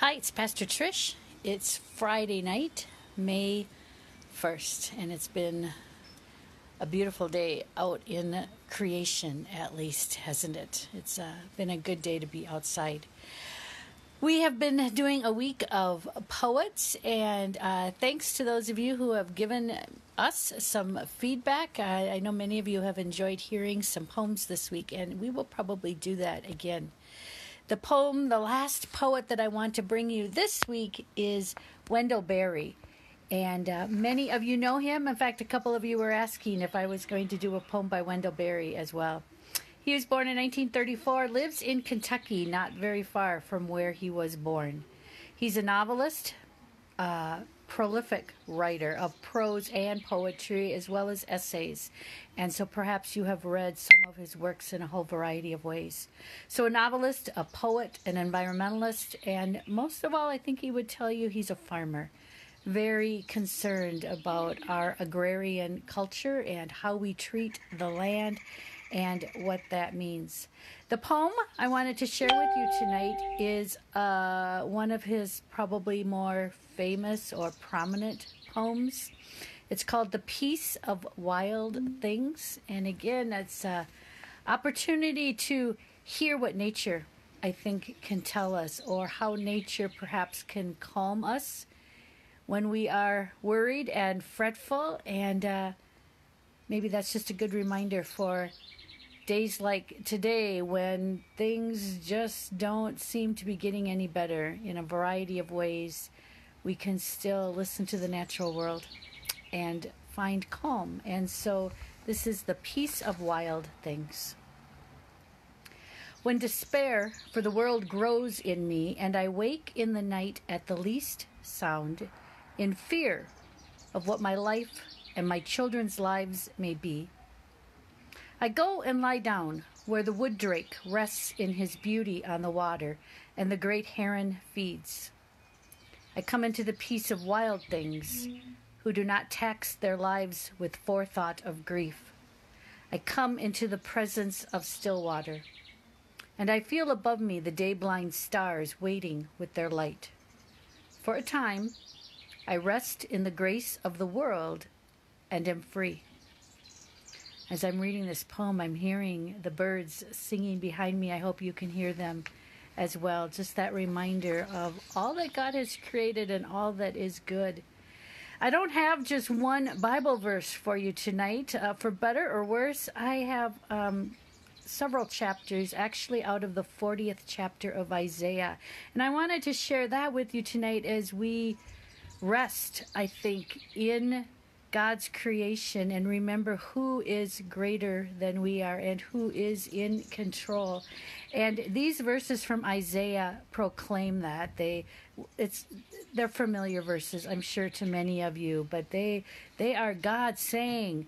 Hi, it's Pastor Trish. It's Friday night, May 1st, and it's been a beautiful day out in creation, at least, hasn't it? It's been a good day to be outside. We have been doing a week of poets, and thanks to those of you who have given us some feedback. I know many of you have enjoyed hearing some poems this week, and we will probably do that again. The last poet that I want to bring you this week is Wendell. And many of you know him. In fact, a couple of you were asking if I was going to do a poem by Wendell as well. He was born in 1934, lives in Kentucky, not very far from where he was born. He's a novelist, prolific writer of prose and poetry, as well as essays. And so perhaps you have read some of his works in a whole variety of ways. So a novelist, a poet, an environmentalist, and most of all, I think he would tell you he's a farmer. Very concerned about our agrarian culture and how we treat the land and what that means. The poem I wanted to share with you tonight is one of his probably more famous or prominent poems. It's called The Peace of Wild Things. And again, it's an opportunity to hear what nature, I think, can tell us, or how nature perhaps can calm us when we are worried and fretful. And maybe that's just a good reminder for days like today when things just don't seem to be getting any better in a variety of ways. We can still listen to the natural world and find calm. And so this is The Peace of Wild Things. When despair for the world grows in me, and I wake in the night at the least sound, in fear of what my life and my children's lives may be, I go and lie down where the wood drake rests in his beauty on the water and the great heron feeds. I come into the peace of wild things who do not tax their lives with forethought of grief. I come into the presence of still water, and I feel above me the day-blind stars waiting with their light. For a time, I rest in the grace of the world and am free. As I'm reading this poem, I'm hearing the birds singing behind me. I hope you can hear them as well. Just that reminder of all that God has created and all that is good. I don't have just one Bible verse for you tonight. For better or worse, I have several chapters, actually out of the 40th chapter of Isaiah. And I wanted to share that with you tonight as we rest, I think, in God's creation and remember who is greater than we are and who is in control. And these verses from Isaiah proclaim that. They're familiar verses, I'm sure, to many of you, but they are God saying,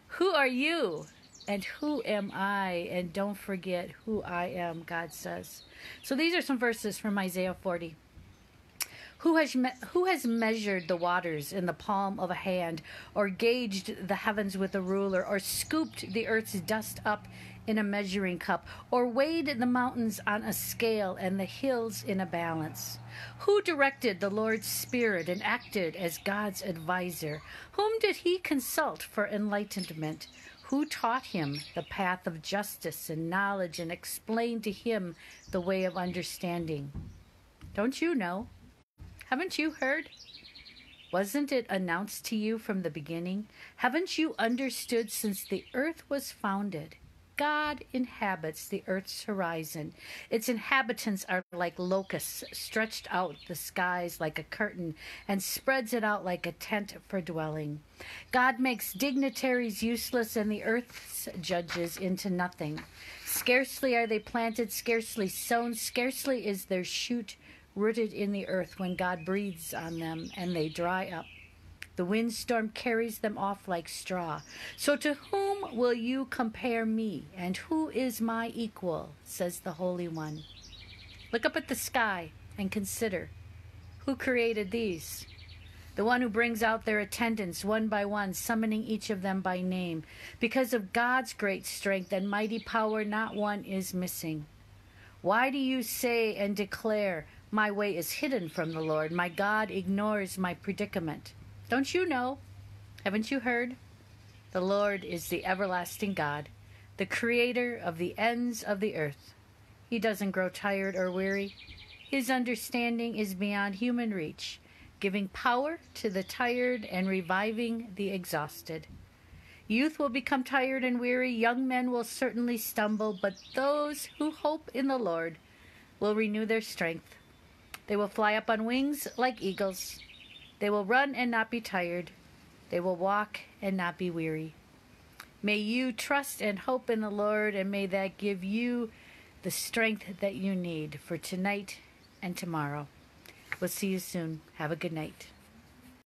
"Who are you? And who am I? And don't forget who I am," God says. So these are some verses from Isaiah 40. Who has measured the waters in the palm of a hand, or gauged the heavens with a ruler, or scooped the earth's dust up in a measuring cup, or weighed the mountains on a scale and the hills in a balance? Who directed the Lord's Spirit and acted as God's advisor? Whom did he consult for enlightenment? Who taught him the path of justice and knowledge and explained to him the way of understanding? Don't you know? Haven't you heard? Wasn't it announced to you from the beginning? Haven't you understood since the earth was founded? God inhabits the earth's horizon. Its inhabitants are like locusts, stretched out the skies like a curtain, and spreads it out like a tent for dwelling. God makes dignitaries useless and the earth's judges into nothing. Scarcely are they planted, scarcely sown, scarcely is their shoot rooted in the earth when God breathes on them and they dry up. The windstorm carries them off like straw. So to whom will you compare me, and who is my equal, says the Holy One. Look up at the sky and consider, who created these? The one who brings out their attendants one by one, summoning each of them by name. Because of God's great strength and mighty power, not one is missing. Why do you say and declare, my way is hidden from the Lord, my God ignores my predicament? Don't you know? Haven't you heard? The Lord is the everlasting God, the creator of the ends of the earth. He doesn't grow tired or weary. His understanding is beyond human reach, giving power to the tired and reviving the exhausted. Youth will become tired and weary, young men will certainly stumble, but those who hope in the Lord will renew their strength. They will fly up on wings like eagles. They will run and not be tired. They will walk and not be weary. May you trust and hope in the Lord, and may that give you the strength that you need for tonight and tomorrow. We'll see you soon. Have a good night.